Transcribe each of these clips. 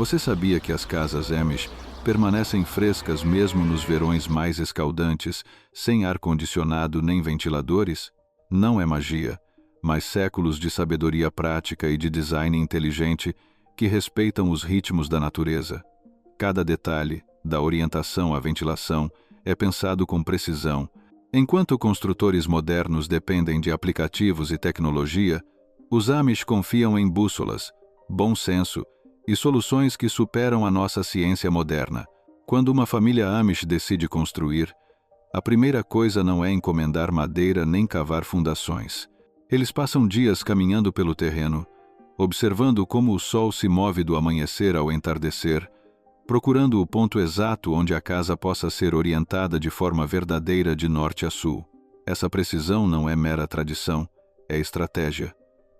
Você sabia que as casas Amish permanecem frescas mesmo nos verões mais escaldantes, sem ar-condicionado nem ventiladores? Não é magia, mas séculos de sabedoria prática e de design inteligente que respeitam os ritmos da natureza. Cada detalhe, da orientação à ventilação, é pensado com precisão. Enquanto construtores modernos dependem de aplicativos e tecnologia, os Amish confiam em bússolas, bom senso e soluções que superam a nossa ciência moderna. Quando uma família Amish decide construir, a primeira coisa não é encomendar madeira nem cavar fundações. Eles passam dias caminhando pelo terreno, observando como o sol se move do amanhecer ao entardecer, procurando o ponto exato onde a casa possa ser orientada de forma verdadeira de norte a sul. Essa precisão não é mera tradição, é estratégia.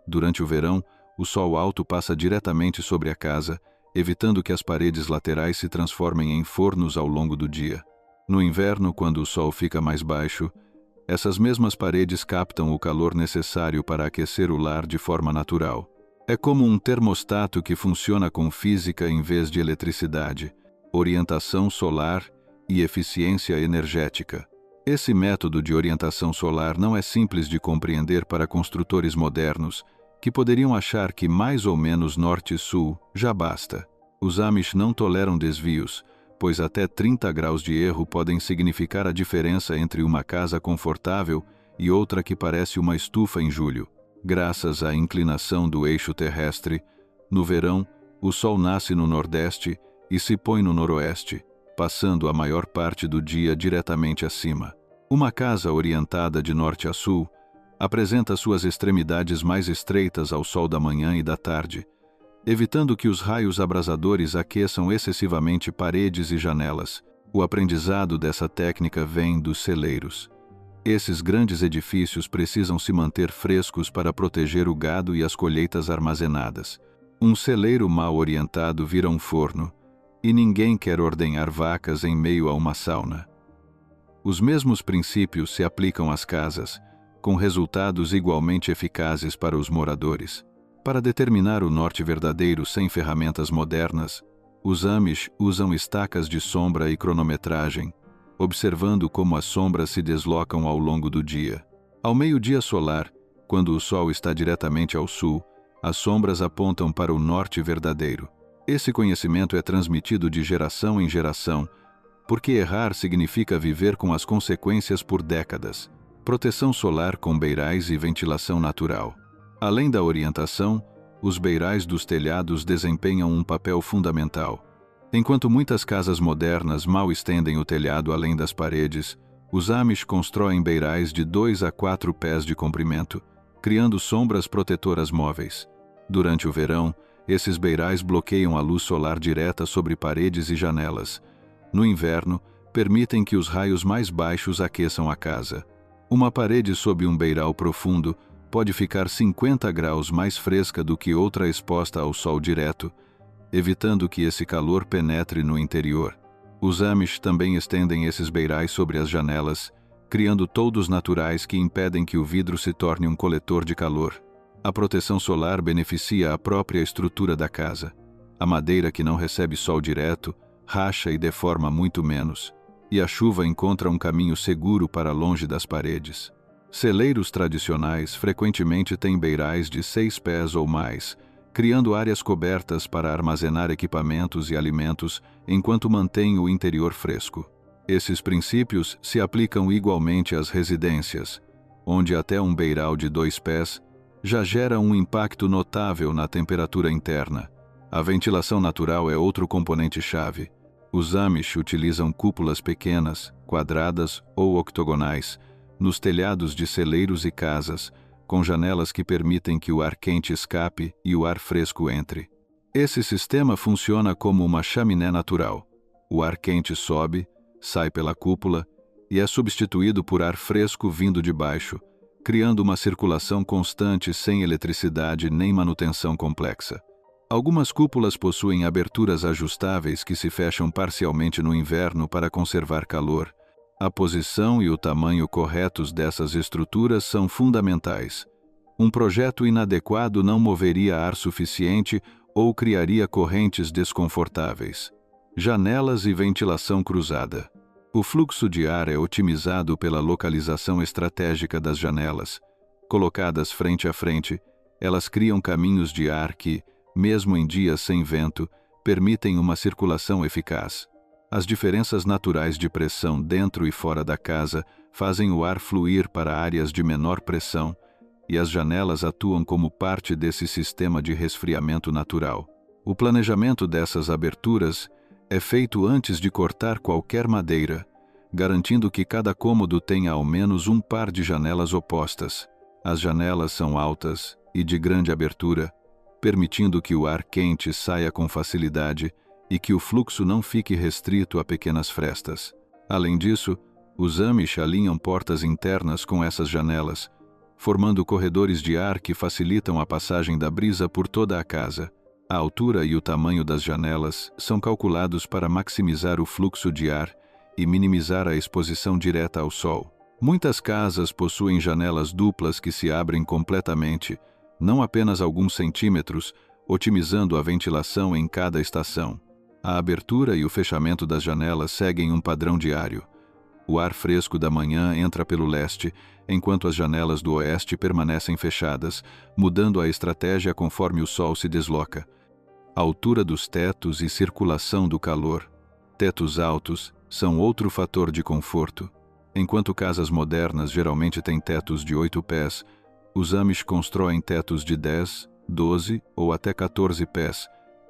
Durante o verão, o sol alto passa diretamente sobre a casa, evitando que as paredes laterais se transformem em fornos ao longo do dia. No inverno, quando o sol fica mais baixo, essas mesmas paredes captam o calor necessário para aquecer o lar de forma natural. É como um termostato que funciona com física em vez de eletricidade, orientação solar e eficiência energética. Esse método de orientação solar não é simples de compreender para construtores modernos, que poderiam achar que mais ou menos norte e sul já basta. Os Amish não toleram desvios, pois até 30 graus de erro podem significar a diferença entre uma casa confortável e outra que parece uma estufa em julho. Graças à inclinação do eixo terrestre, no verão, o sol nasce no nordeste e se põe no noroeste, passando a maior parte do dia diretamente acima. Uma casa orientada de norte a sul apresenta suas extremidades mais estreitas ao sol da manhã e da tarde, evitando que os raios abrasadores aqueçam excessivamente paredes e janelas. O aprendizado dessa técnica vem dos celeiros. Esses grandes edifícios precisam se manter frescos para proteger o gado e as colheitas armazenadas. Um celeiro mal orientado vira um forno, e ninguém quer ordenhar vacas em meio a uma sauna. Os mesmos princípios se aplicam às casas, com resultados igualmente eficazes para os moradores. Para determinar o norte verdadeiro sem ferramentas modernas, os Amish usam estacas de sombra e cronometragem, observando como as sombras se deslocam ao longo do dia. Ao meio-dia solar, quando o sol está diretamente ao sul, as sombras apontam para o norte verdadeiro. Esse conhecimento é transmitido de geração em geração, porque errar significa viver com as consequências por décadas. Proteção solar com beirais e ventilação natural. Além da orientação, os beirais dos telhados desempenham um papel fundamental. Enquanto muitas casas modernas mal estendem o telhado além das paredes, os Amish constroem beirais de 2 a 4 pés de comprimento, criando sombras protetoras móveis. Durante o verão, esses beirais bloqueiam a luz solar direta sobre paredes e janelas. No inverno, permitem que os raios mais baixos aqueçam a casa. Uma parede sob um beiral profundo pode ficar 50 graus mais fresca do que outra exposta ao sol direto, evitando que esse calor penetre no interior. Os Amish também estendem esses beirais sobre as janelas, criando toldos naturais que impedem que o vidro se torne um coletor de calor. A proteção solar beneficia a própria estrutura da casa. A madeira que não recebe sol direto racha e deforma muito menos, e a chuva encontra um caminho seguro para longe das paredes. Celeiros tradicionais frequentemente têm beirais de 6 pés ou mais, criando áreas cobertas para armazenar equipamentos e alimentos enquanto mantêm o interior fresco. Esses princípios se aplicam igualmente às residências, onde até um beiral de 2 pés já gera um impacto notável na temperatura interna. A ventilação natural é outro componente-chave. Os Amish utilizam cúpulas pequenas, quadradas ou octogonais, nos telhados de celeiros e casas, com janelas que permitem que o ar quente escape e o ar fresco entre. Esse sistema funciona como uma chaminé natural. O ar quente sobe, sai pela cúpula e é substituído por ar fresco vindo de baixo, criando uma circulação constante sem eletricidade nem manutenção complexa. Algumas cúpulas possuem aberturas ajustáveis que se fecham parcialmente no inverno para conservar calor. A posição e o tamanho corretos dessas estruturas são fundamentais. Um projeto inadequado não moveria ar suficiente ou criaria correntes desconfortáveis. Janelas e ventilação cruzada. O fluxo de ar é otimizado pela localização estratégica das janelas. Colocadas frente a frente, elas criam caminhos de ar que, mesmo em dias sem vento, permitem uma circulação eficaz. As diferenças naturais de pressão dentro e fora da casa fazem o ar fluir para áreas de menor pressão, e as janelas atuam como parte desse sistema de resfriamento natural. O planejamento dessas aberturas é feito antes de cortar qualquer madeira, garantindo que cada cômodo tenha ao menos um par de janelas opostas. As janelas são altas e de grande abertura, permitindo que o ar quente saia com facilidade e que o fluxo não fique restrito a pequenas frestas. Além disso, os Amish alinham portas internas com essas janelas, formando corredores de ar que facilitam a passagem da brisa por toda a casa. A altura e o tamanho das janelas são calculados para maximizar o fluxo de ar e minimizar a exposição direta ao sol. Muitas casas possuem janelas duplas que se abrem completamente, não apenas alguns centímetros, otimizando a ventilação em cada estação. A abertura e o fechamento das janelas seguem um padrão diário. O ar fresco da manhã entra pelo leste, enquanto as janelas do oeste permanecem fechadas, mudando a estratégia conforme o sol se desloca. Altura dos tetos e circulação do calor. Tetos altos são outro fator de conforto. Enquanto casas modernas geralmente têm tetos de 8 pés, os Amish constroem tetos de 10, 12 ou até 14 pés,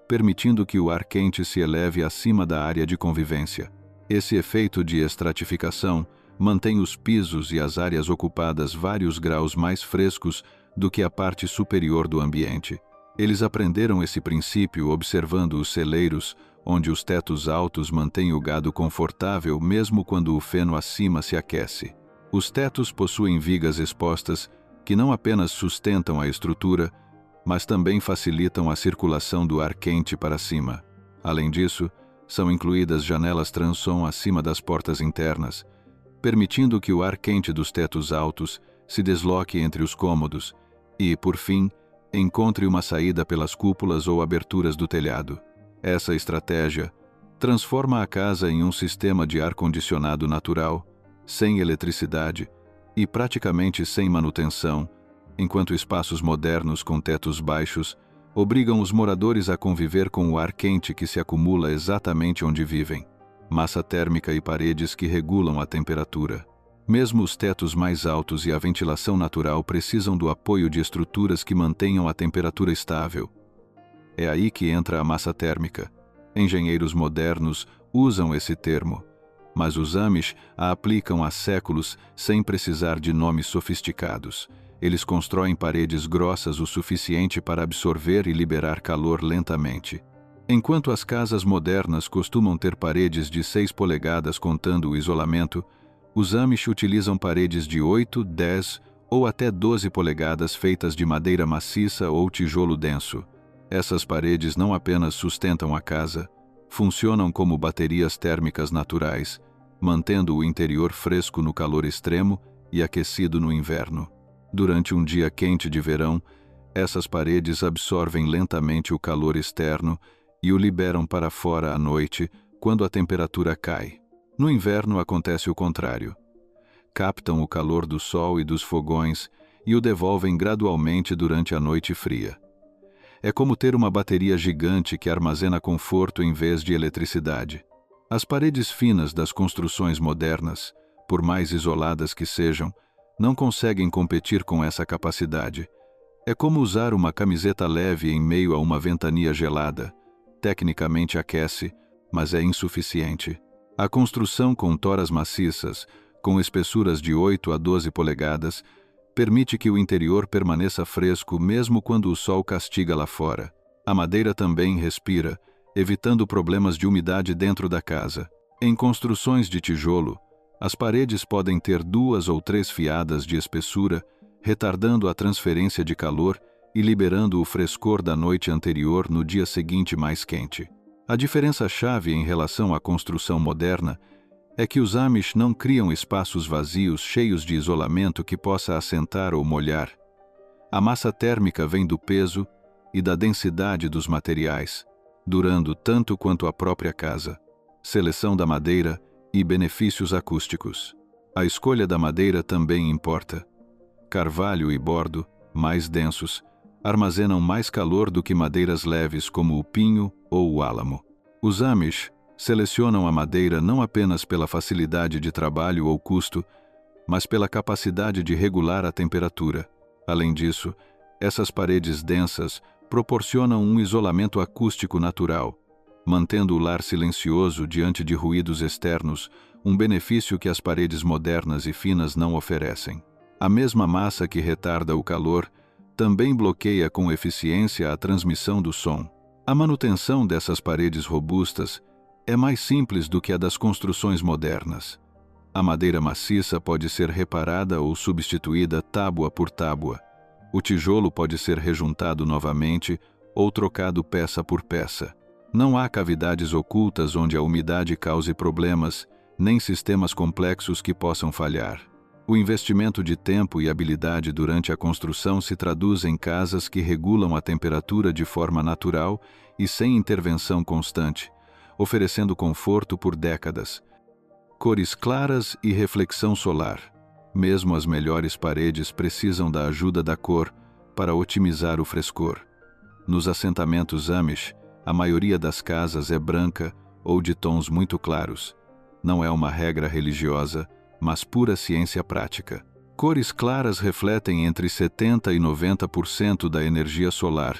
permitindo que o ar quente se eleve acima da área de convivência. Esse efeito de estratificação mantém os pisos e as áreas ocupadas vários graus mais frescos do que a parte superior do ambiente. Eles aprenderam esse princípio observando os celeiros, onde os tetos altos mantêm o gado confortável mesmo quando o feno acima se aquece. Os tetos possuem vigas expostas que não apenas sustentam a estrutura, mas também facilitam a circulação do ar quente para cima. Além disso, são incluídas janelas transom acima das portas internas, permitindo que o ar quente dos tetos altos se desloque entre os cômodos e, por fim, encontre uma saída pelas cúpulas ou aberturas do telhado. Essa estratégia transforma a casa em um sistema de ar-condicionado natural, sem eletricidade e praticamente sem manutenção, enquanto espaços modernos com tetos baixos obrigam os moradores a conviver com o ar quente que se acumula exatamente onde vivem, massa térmica e paredes que regulam a temperatura. Mesmo os tetos mais altos e a ventilação natural precisam do apoio de estruturas que mantenham a temperatura estável. É aí que entra a massa térmica. Engenheiros modernos usam esse termo, mas os Amish a aplicam há séculos sem precisar de nomes sofisticados. Eles constroem paredes grossas o suficiente para absorver e liberar calor lentamente. Enquanto as casas modernas costumam ter paredes de 6 polegadas contando o isolamento, os Amish utilizam paredes de 8, 10 ou até 12 polegadas feitas de madeira maciça ou tijolo denso. Essas paredes não apenas sustentam a casa, funcionam como baterias térmicas naturais, mantendo o interior fresco no calor extremo e aquecido no inverno. Durante um dia quente de verão, essas paredes absorvem lentamente o calor externo e o liberam para fora à noite, quando a temperatura cai. No inverno acontece o contrário. Captam o calor do sol e dos fogões e o devolvem gradualmente durante a noite fria. É como ter uma bateria gigante que armazena conforto em vez de eletricidade. As paredes finas das construções modernas, por mais isoladas que sejam, não conseguem competir com essa capacidade. É como usar uma camiseta leve em meio a uma ventania gelada. Tecnicamente aquece, mas é insuficiente. A construção com toras maciças, com espessuras de 8 a 12 polegadas, permite que o interior permaneça fresco mesmo quando o sol castiga lá fora. A madeira também respira, evitando problemas de umidade dentro da casa. Em construções de tijolo, as paredes podem ter 2 ou 3 fiadas de espessura, retardando a transferência de calor e liberando o frescor da noite anterior no dia seguinte mais quente. A diferença-chave em relação à construção moderna é que os Amish não criam espaços vazios cheios de isolamento que possa assentar ou molhar. A massa térmica vem do peso e da densidade dos materiais, durando tanto quanto a própria casa. Seleção da madeira e benefícios acústicos. A escolha da madeira também importa. Carvalho e bordo, mais densos, armazenam mais calor do que madeiras leves como o pinho ou o álamo. Os Amish selecionam a madeira não apenas pela facilidade de trabalho ou custo, mas pela capacidade de regular a temperatura. Além disso, essas paredes densas proporcionam um isolamento acústico natural, mantendo o lar silencioso diante de ruídos externos, um benefício que as paredes modernas e finas não oferecem. A mesma massa que retarda o calor também bloqueia com eficiência a transmissão do som. A manutenção dessas paredes robustas é mais simples do que a das construções modernas. A madeira maciça pode ser reparada ou substituída tábua por tábua. O tijolo pode ser rejuntado novamente ou trocado peça por peça. Não há cavidades ocultas onde a umidade cause problemas, nem sistemas complexos que possam falhar. O investimento de tempo e habilidade durante a construção se traduz em casas que regulam a temperatura de forma natural e sem intervenção constante, oferecendo conforto por décadas. Cores claras e reflexão solar. Mesmo as melhores paredes precisam da ajuda da cor para otimizar o frescor. Nos assentamentos Amish, a maioria das casas é branca ou de tons muito claros. Não é uma regra religiosa, mas pura ciência prática. Cores claras refletem entre 70% e 90% da energia solar,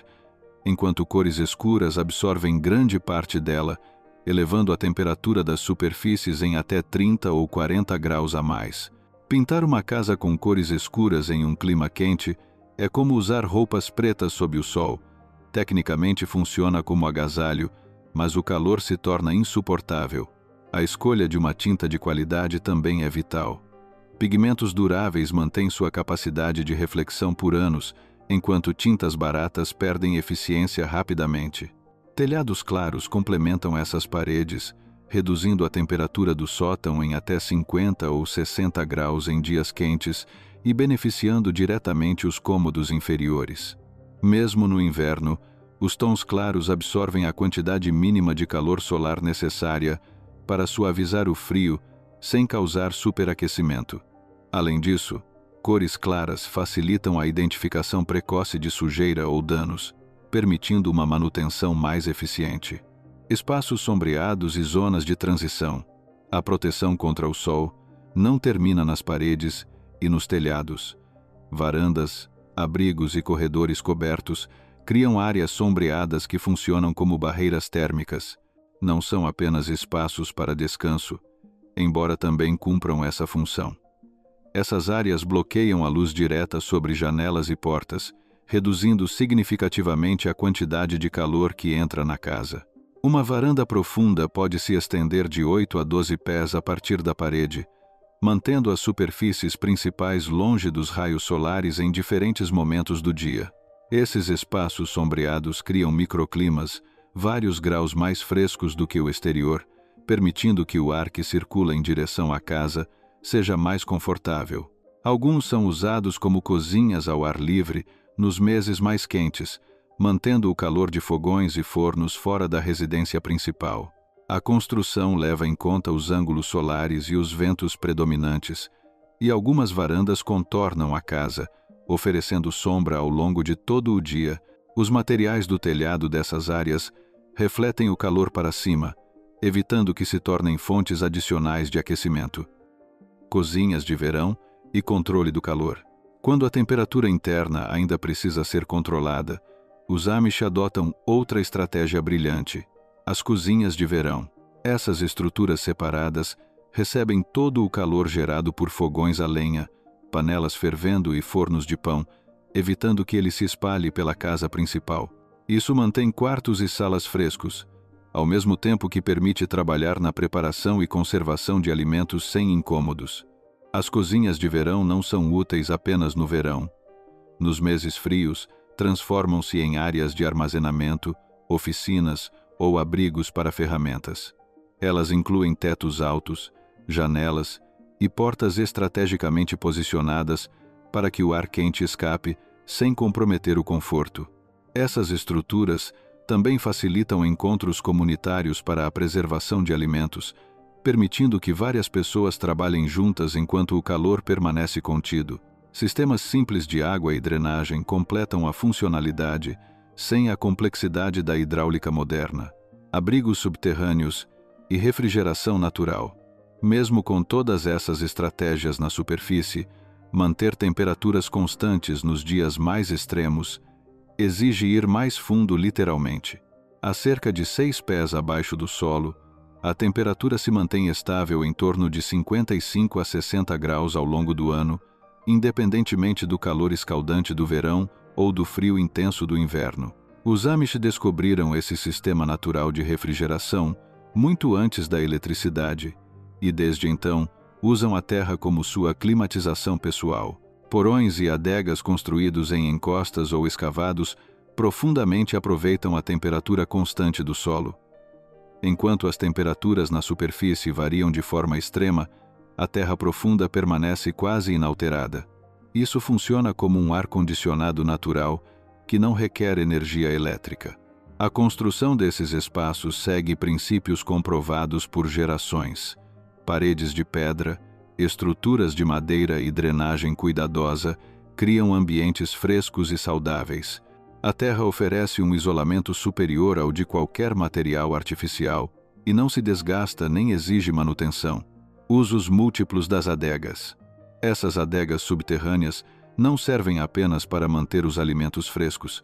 enquanto cores escuras absorvem grande parte dela, elevando a temperatura das superfícies em até 30 ou 40 graus a mais. Pintar uma casa com cores escuras em um clima quente é como usar roupas pretas sob o sol. Tecnicamente funciona como agasalho, mas o calor se torna insuportável. A escolha de uma tinta de qualidade também é vital. Pigmentos duráveis mantêm sua capacidade de reflexão por anos, enquanto tintas baratas perdem eficiência rapidamente. Telhados claros complementam essas paredes, reduzindo a temperatura do sótão em até 50 ou 60 graus em dias quentes e beneficiando diretamente os cômodos inferiores. Mesmo no inverno, os tons claros absorvem a quantidade mínima de calor solar necessária para suavizar o frio sem causar superaquecimento. Além disso, cores claras facilitam a identificação precoce de sujeira ou danos, permitindo uma manutenção mais eficiente. Espaços sombreados e zonas de transição. A proteção contra o sol não termina nas paredes e nos telhados. Varandas, abrigos e corredores cobertos criam áreas sombreadas que funcionam como barreiras térmicas. Não são apenas espaços para descanso, embora também cumpram essa função. Essas áreas bloqueiam a luz direta sobre janelas e portas, reduzindo significativamente a quantidade de calor que entra na casa. Uma varanda profunda pode se estender de 8 a 12 pés a partir da parede, mantendo as superfícies principais longe dos raios solares em diferentes momentos do dia. Esses espaços sombreados criam microclimas, vários graus mais frescos do que o exterior, permitindo que o ar que circula em direção à casa seja mais confortável. Alguns são usados como cozinhas ao ar livre nos meses mais quentes, mantendo o calor de fogões e fornos fora da residência principal. A construção leva em conta os ângulos solares e os ventos predominantes, e algumas varandas contornam a casa, oferecendo sombra ao longo de todo o dia. Os materiais do telhado dessas áreas refletem o calor para cima, evitando que se tornem fontes adicionais de aquecimento. Cozinhas de verão e controle do calor. Quando a temperatura interna ainda precisa ser controlada, os Amish adotam outra estratégia brilhante: as cozinhas de verão. Essas estruturas separadas recebem todo o calor gerado por fogões a lenha, panelas fervendo e fornos de pão, evitando que ele se espalhe pela casa principal. Isso mantém quartos e salas frescos, ao mesmo tempo que permite trabalhar na preparação e conservação de alimentos sem incômodos. As cozinhas de verão não são úteis apenas no verão. Nos meses frios, transformam-se em áreas de armazenamento, oficinas ou abrigos para ferramentas. Elas incluem tetos altos, janelas e portas estrategicamente posicionadas para que o ar quente escape sem comprometer o conforto. Essas estruturas também facilitam encontros comunitários para a preservação de alimentos, permitindo que várias pessoas trabalhem juntas enquanto o calor permanece contido. Sistemas simples de água e drenagem completam a funcionalidade sem a complexidade da hidráulica moderna. Abrigos subterrâneos e refrigeração natural. Mesmo com todas essas estratégias na superfície, manter temperaturas constantes nos dias mais extremos exige ir mais fundo literalmente. A cerca de 6 pés abaixo do solo, a temperatura se mantém estável em torno de 55 a 60 graus ao longo do ano, independentemente do calor escaldante do verão ou do frio intenso do inverno. Os Amish descobriram esse sistema natural de refrigeração muito antes da eletricidade e, desde então, usam a terra como sua climatização pessoal. Porões e adegas construídos em encostas ou escavados profundamente aproveitam a temperatura constante do solo. Enquanto as temperaturas na superfície variam de forma extrema, a terra profunda permanece quase inalterada. Isso funciona como um ar-condicionado natural que não requer energia elétrica. A construção desses espaços segue princípios comprovados por gerações. Paredes de pedra, estruturas de madeira e drenagem cuidadosa criam ambientes frescos e saudáveis. A terra oferece um isolamento superior ao de qualquer material artificial e não se desgasta nem exige manutenção. Usos múltiplos das adegas. Essas adegas subterrâneas não servem apenas para manter os alimentos frescos.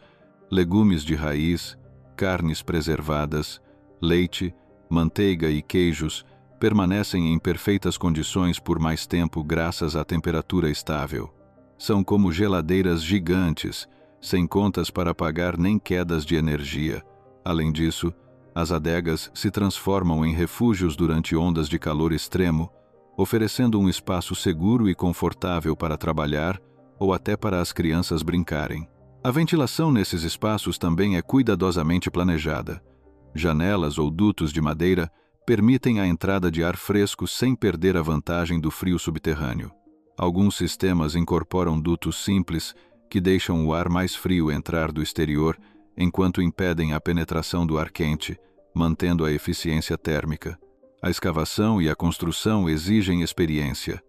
Legumes de raiz, carnes preservadas, leite, manteiga e queijos permanecem em perfeitas condições por mais tempo graças à temperatura estável. São como geladeiras gigantes, sem contas para pagar nem quedas de energia. Além disso, as adegas se transformam em refúgios durante ondas de calor extremo, oferecendo um espaço seguro e confortável para trabalhar ou até para as crianças brincarem. A ventilação nesses espaços também é cuidadosamente planejada. Janelas ou dutos de madeira permitem a entrada de ar fresco sem perder a vantagem do frio subterrâneo. Alguns sistemas incorporam dutos simples que deixam o ar mais frio entrar do exterior enquanto impedem a penetração do ar quente, mantendo a eficiência térmica. A escavação e a construção exigem experiência.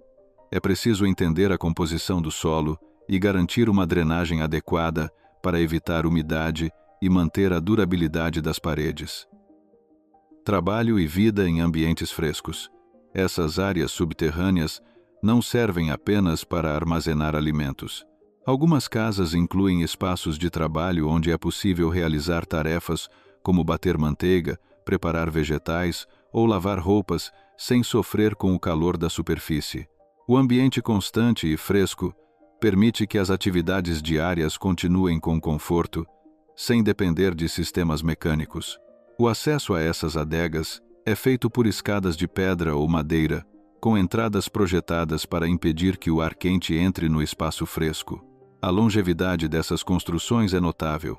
É preciso entender a composição do solo e garantir uma drenagem adequada para evitar umidade e manter a durabilidade das paredes. Trabalho e vida em ambientes frescos. Essas áreas subterrâneas não servem apenas para armazenar alimentos. Algumas casas incluem espaços de trabalho onde é possível realizar tarefas como bater manteiga, preparar vegetais ou lavar roupas sem sofrer com o calor da superfície. O ambiente constante e fresco permite que as atividades diárias continuem com conforto, sem depender de sistemas mecânicos. O acesso a essas adegas é feito por escadas de pedra ou madeira, com entradas projetadas para impedir que o ar quente entre no espaço fresco. A longevidade dessas construções é notável.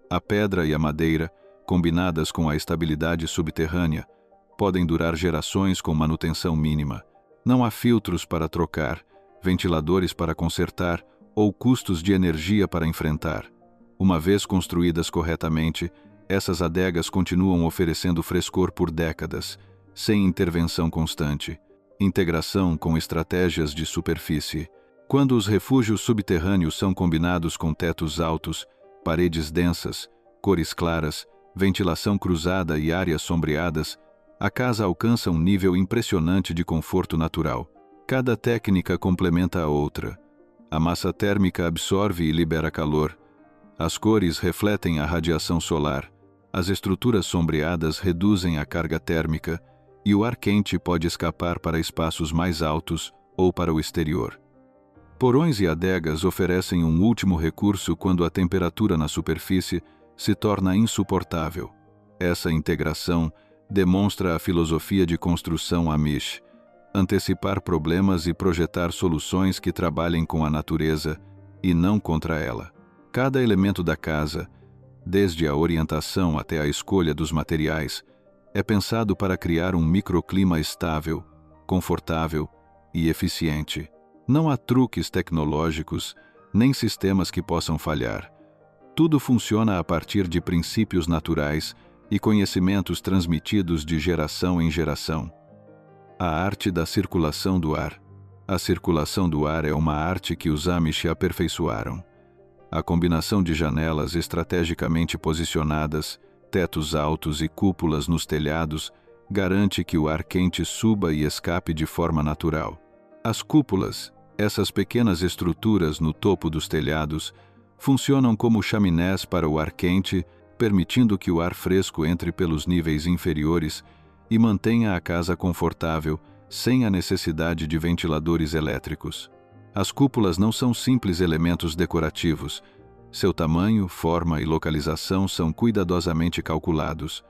A pedra e a madeira, combinadas com a estabilidade subterrânea, podem durar gerações com manutenção mínima. Não há filtros para trocar, ventiladores para consertar ou custos de energia para enfrentar. Uma vez construídas corretamente, essas adegas continuam oferecendo frescor por décadas, sem intervenção constante. Integração com estratégias de superfície. Quando os refúgios subterrâneos são combinados com tetos altos, paredes densas, cores claras, ventilação cruzada e áreas sombreadas, a casa alcança um nível impressionante de conforto natural. Cada técnica complementa a outra. A massa térmica absorve e libera calor. As cores refletem a radiação solar. As estruturas sombreadas reduzem a carga térmica e o ar quente pode escapar para espaços mais altos ou para o exterior. Porões e adegas oferecem um último recurso quando a temperatura na superfície se torna insuportável. Essa integração demonstra a filosofia de construção Amish: antecipar problemas e projetar soluções que trabalhem com a natureza e não contra ela. Cada elemento da casa, desde a orientação até a escolha dos materiais, é pensado para criar um microclima estável, confortável e eficiente. Não há truques tecnológicos, nem sistemas que possam falhar. Tudo funciona a partir de princípios naturais e conhecimentos transmitidos de geração em geração. A arte da circulação do ar. A circulação do ar é uma arte que os Amish aperfeiçoaram. A combinação de janelas estrategicamente posicionadas, tetos altos e cúpulas nos telhados garante que o ar quente suba e escape de forma natural. As cúpulas, essas pequenas estruturas no topo dos telhados, funcionam como chaminés para o ar quente, permitindo que o ar fresco entre pelos níveis inferiores e mantenha a casa confortável, sem a necessidade de ventiladores elétricos. As cúpulas não são simples elementos decorativos. Seu tamanho, forma e localização são cuidadosamente calculados.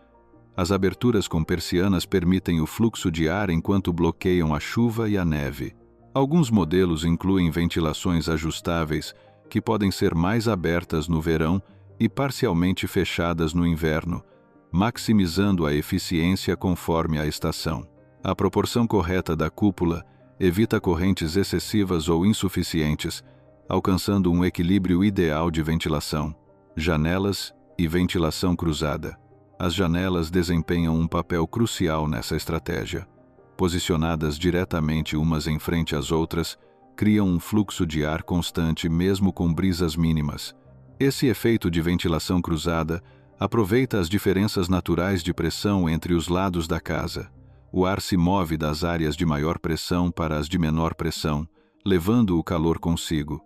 As aberturas com persianas permitem o fluxo de ar enquanto bloqueiam a chuva e a neve. Alguns modelos incluem ventilações ajustáveis, que podem ser mais abertas no verão e parcialmente fechadas no inverno, maximizando a eficiência conforme a estação. A proporção correta da cúpula evita correntes excessivas ou insuficientes, alcançando um equilíbrio ideal de ventilação. Janelas e ventilação cruzada. As janelas desempenham um papel crucial nessa estratégia. Posicionadas diretamente umas em frente às outras, criam um fluxo de ar constante mesmo com brisas mínimas. Esse efeito de ventilação cruzada aproveita as diferenças naturais de pressão entre os lados da casa. O ar se move das áreas de maior pressão para as de menor pressão, levando o calor consigo.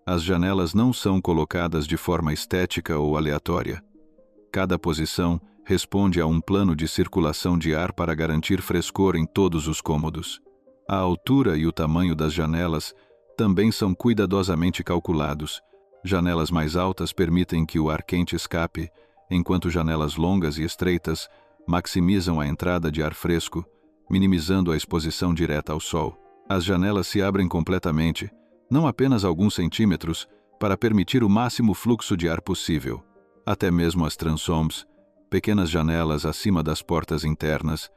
As janelas não são colocadas de forma estética ou aleatória. Cada posição responde a um plano de circulação de ar para garantir frescor em todos os cômodos. A altura e o tamanho das janelas também são cuidadosamente calculados. Janelas mais altas permitem que o ar quente escape, enquanto janelas longas e estreitas maximizam a entrada de ar fresco, minimizando a exposição direta ao sol. As janelas se abrem completamente, não apenas alguns centímetros, para permitir o máximo fluxo de ar possível. Até mesmo as transoms, pequenas janelas acima das portas internas,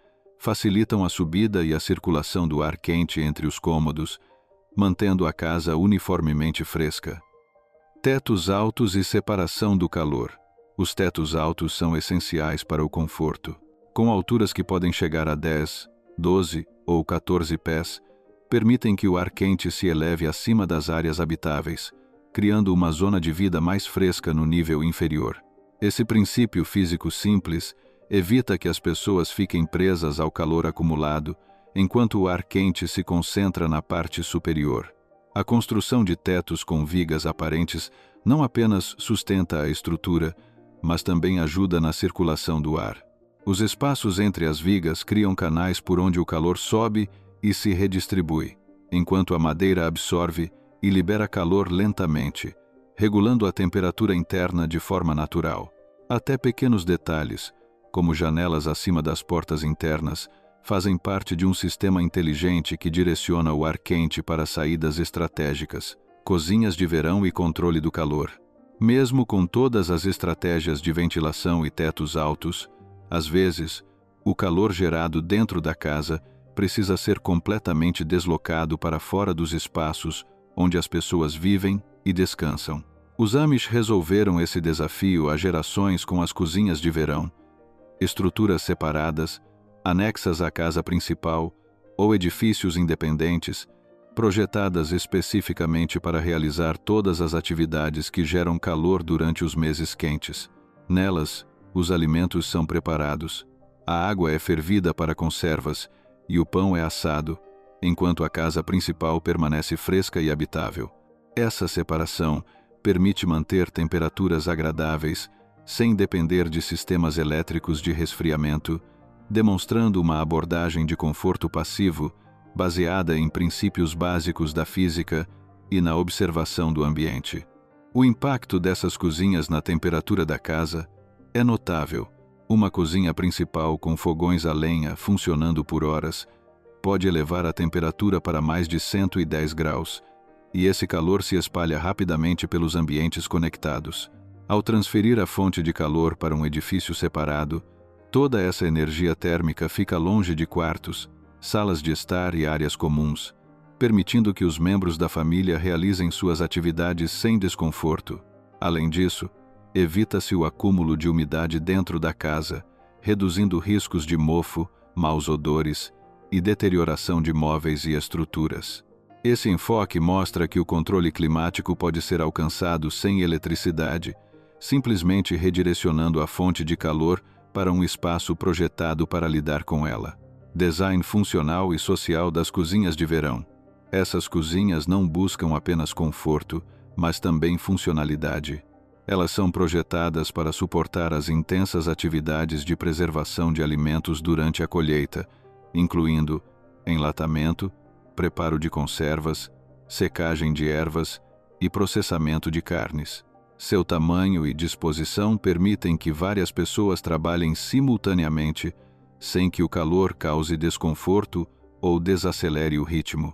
facilitam a subida e a circulação do ar quente entre os cômodos, mantendo a casa uniformemente fresca. Tetos altos e separação do calor. Os tetos altos são essenciais para o conforto. Com alturas que podem chegar a 10, 12 ou 14 pés, permitem que o ar quente se eleve acima das áreas habitáveis, criando uma zona de vida mais fresca no nível inferior. Esse princípio físico simples evita que as pessoas fiquem presas ao calor acumulado, enquanto o ar quente se concentra na parte superior. A construção de tetos com vigas aparentes não apenas sustenta a estrutura, mas também ajuda na circulação do ar. Os espaços entre as vigas criam canais por onde o calor sobe e se redistribui, enquanto a madeira absorve e libera calor lentamente, regulando a temperatura interna de forma natural. Até pequenos detalhes, como janelas acima das portas internas, fazem parte de um sistema inteligente que direciona o ar quente para saídas estratégicas, cozinhas de verão e controle do calor. Mesmo com todas as estratégias de ventilação e tetos altos, às vezes, o calor gerado dentro da casa precisa ser completamente deslocado para fora dos espaços onde as pessoas vivem e descansam. Os Amish resolveram esse desafio há gerações com as cozinhas de verão, estruturas separadas, anexas à casa principal ou edifícios independentes, projetadas especificamente para realizar todas as atividades que geram calor durante os meses quentes. Nelas, os alimentos são preparados, a água é fervida para conservas e o pão é assado, enquanto a casa principal permanece fresca e habitável. Essa separação permite manter temperaturas agradáveis, sem depender de sistemas elétricos de resfriamento, demonstrando uma abordagem de conforto passivo baseada em princípios básicos da física e na observação do ambiente. O impacto dessas cozinhas na temperatura da casa é notável. Uma cozinha principal com fogões a lenha funcionando por horas pode elevar a temperatura para mais de 110 graus, e esse calor se espalha rapidamente pelos ambientes conectados. Ao transferir a fonte de calor para um edifício separado, toda essa energia térmica fica longe de quartos, salas de estar e áreas comuns, permitindo que os membros da família realizem suas atividades sem desconforto. Além disso, evita-se o acúmulo de umidade dentro da casa, reduzindo riscos de mofo, maus odores e deterioração de móveis e estruturas. Esse enfoque mostra que o controle climático pode ser alcançado sem eletricidade, simplesmente redirecionando a fonte de calor para um espaço projetado para lidar com ela. Design funcional e social das cozinhas de verão. Essas cozinhas não buscam apenas conforto, mas também funcionalidade. Elas são projetadas para suportar as intensas atividades de preservação de alimentos durante a colheita, incluindo enlatamento, preparo de conservas, secagem de ervas e processamento de carnes. Seu tamanho e disposição permitem que várias pessoas trabalhem simultaneamente, sem que o calor cause desconforto ou desacelere o ritmo.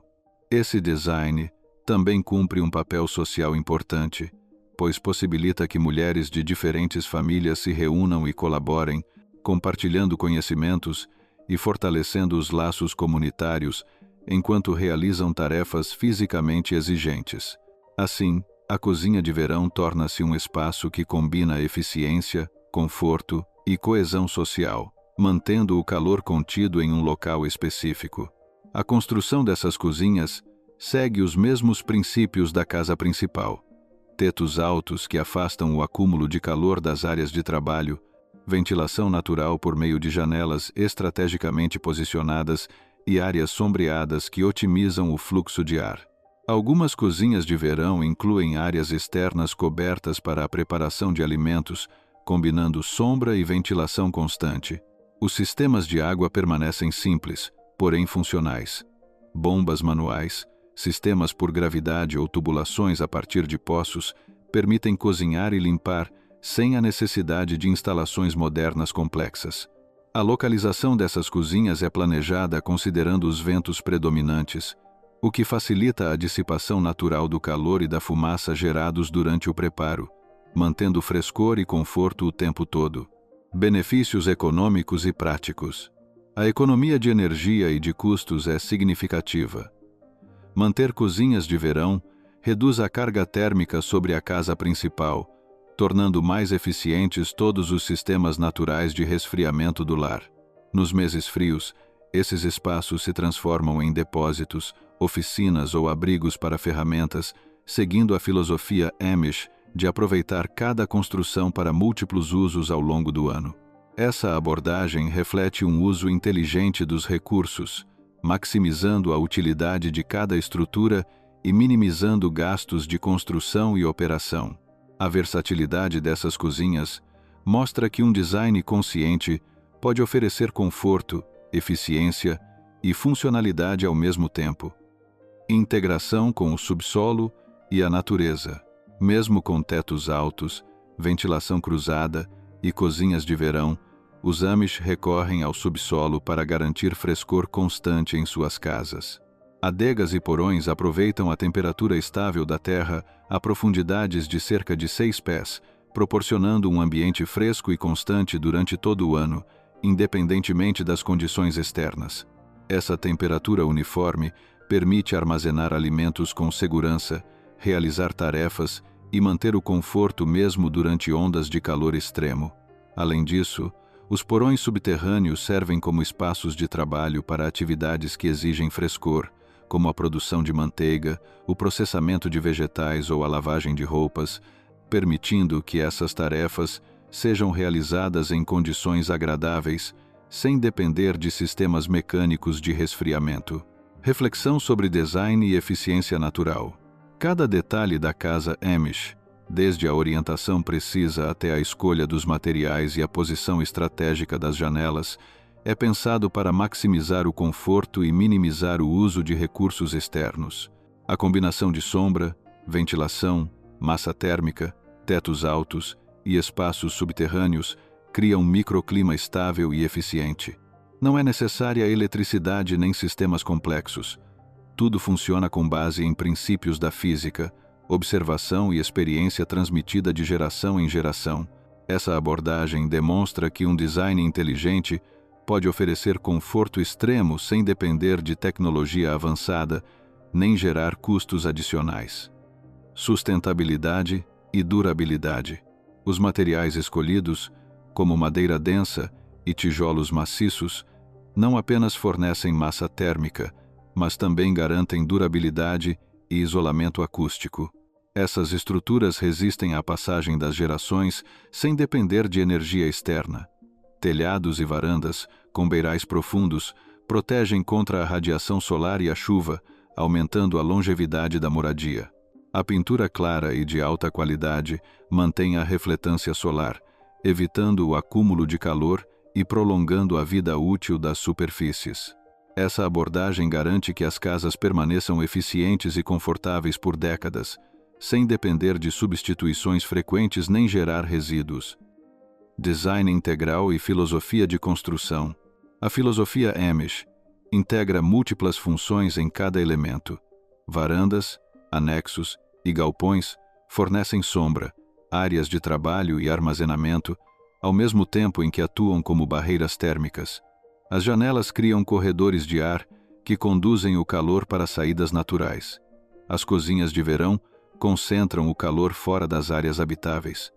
Esse design também cumpre um papel social importante, pois possibilita que mulheres de diferentes famílias se reúnam e colaborem, compartilhando conhecimentos e fortalecendo os laços comunitários enquanto realizam tarefas fisicamente exigentes. Assim, a cozinha de verão torna-se um espaço que combina eficiência, conforto e coesão social, mantendo o calor contido em um local específico. A construção dessas cozinhas segue os mesmos princípios da casa principal: tetos altos que afastam o acúmulo de calor das áreas de trabalho, ventilação natural por meio de janelas estrategicamente posicionadas e áreas sombreadas que otimizam o fluxo de ar. Algumas cozinhas de verão incluem áreas externas cobertas para a preparação de alimentos, combinando sombra e ventilação constante. Os sistemas de água permanecem simples, porém funcionais. Bombas manuais, sistemas por gravidade ou tubulações a partir de poços permitem cozinhar e limpar sem a necessidade de instalações modernas complexas. A localização dessas cozinhas é planejada considerando os ventos predominantes, o que facilita a dissipação natural do calor e da fumaça gerados durante o preparo, mantendo frescor e conforto o tempo todo. Benefícios econômicos e práticos. A economia de energia e de custos é significativa. Manter cozinhas de verão reduz a carga térmica sobre a casa principal, tornando mais eficientes todos os sistemas naturais de resfriamento do lar. Nos meses frios, esses espaços se transformam em depósitos, oficinas ou abrigos para ferramentas, seguindo a filosofia Amish de aproveitar cada construção para múltiplos usos ao longo do ano. Essa abordagem reflete um uso inteligente dos recursos, maximizando a utilidade de cada estrutura e minimizando gastos de construção e operação. A versatilidade dessas cozinhas mostra que um design consciente pode oferecer conforto, eficiência e funcionalidade ao mesmo tempo. Integração com o subsolo e a natureza. Mesmo com tetos altos, ventilação cruzada e cozinhas de verão, os Amish recorrem ao subsolo para garantir frescor constante em suas casas. Adegas e porões aproveitam a temperatura estável da terra a profundidades de cerca de 6 pés, proporcionando um ambiente fresco e constante durante todo o ano, independentemente das condições externas. Essa temperatura uniforme permite armazenar alimentos com segurança, realizar tarefas e manter o conforto mesmo durante ondas de calor extremo. Além disso, os porões subterrâneos servem como espaços de trabalho para atividades que exigem frescor, como a produção de manteiga, o processamento de vegetais ou a lavagem de roupas, permitindo que essas tarefas sejam realizadas em condições agradáveis, sem depender de sistemas mecânicos de resfriamento. Reflexão sobre design e eficiência natural. Cada detalhe da casa Amish, desde a orientação precisa até a escolha dos materiais e a posição estratégica das janelas, é pensado para maximizar o conforto e minimizar o uso de recursos externos. A combinação de sombra, ventilação, massa térmica, tetos altos e espaços subterrâneos cria um microclima estável e eficiente. Não é necessária eletricidade nem sistemas complexos. Tudo funciona com base em princípios da física, observação e experiência transmitida de geração em geração. Essa abordagem demonstra que um design inteligente pode oferecer conforto extremo sem depender de tecnologia avançada, nem gerar custos adicionais. Sustentabilidade e durabilidade. Os materiais escolhidos, como madeira densa e tijolos maciços, não apenas fornecem massa térmica, mas também garantem durabilidade e isolamento acústico. Essas estruturas resistem à passagem das gerações sem depender de energia externa. Telhados e varandas, com beirais profundos, protegem contra a radiação solar e a chuva, aumentando a longevidade da moradia. A pintura clara e de alta qualidade mantém a refletância solar, evitando o acúmulo de calor e prolongando a vida útil das superfícies. Essa abordagem garante que as casas permaneçam eficientes e confortáveis por décadas, sem depender de substituições frequentes nem gerar resíduos. Design integral e filosofia de construção. A filosofia Amish integra múltiplas funções em cada elemento. Varandas, anexos e galpões fornecem sombra, áreas de trabalho e armazenamento, ao mesmo tempo em que atuam como barreiras térmicas. As janelas criam corredores de ar que conduzem o calor para saídas naturais. As cozinhas de verão concentram o calor fora das áreas habitáveis.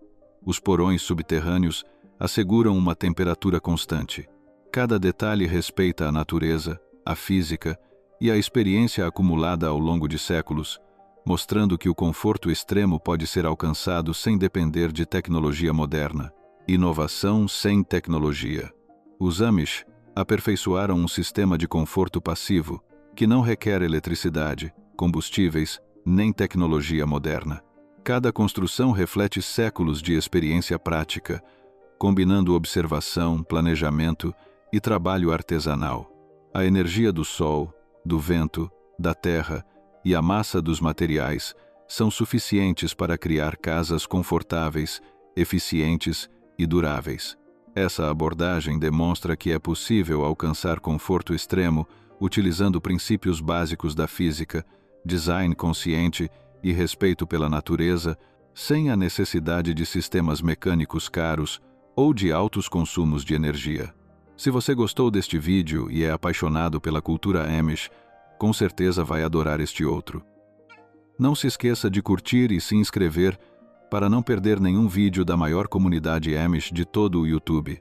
Os porões subterrâneos asseguram uma temperatura constante. Cada detalhe respeita a natureza, a física e a experiência acumulada ao longo de séculos, mostrando que o conforto extremo pode ser alcançado sem depender de tecnologia moderna. Inovação sem tecnologia. Os Amish aperfeiçoaram um sistema de conforto passivo que não requer eletricidade, combustíveis, nem tecnologia moderna. Cada construção reflete séculos de experiência prática, combinando observação, planejamento e trabalho artesanal. A energia do sol, do vento, da terra e a massa dos materiais são suficientes para criar casas confortáveis, eficientes e duráveis. Essa abordagem demonstra que é possível alcançar conforto extremo utilizando princípios básicos da física, design consciente e respeito pela natureza, sem a necessidade de sistemas mecânicos caros ou de altos consumos de energia. Se você gostou deste vídeo e é apaixonado pela cultura Amish, com certeza vai adorar este outro. Não se esqueça de curtir e se inscrever para não perder nenhum vídeo da maior comunidade Amish de todo o YouTube.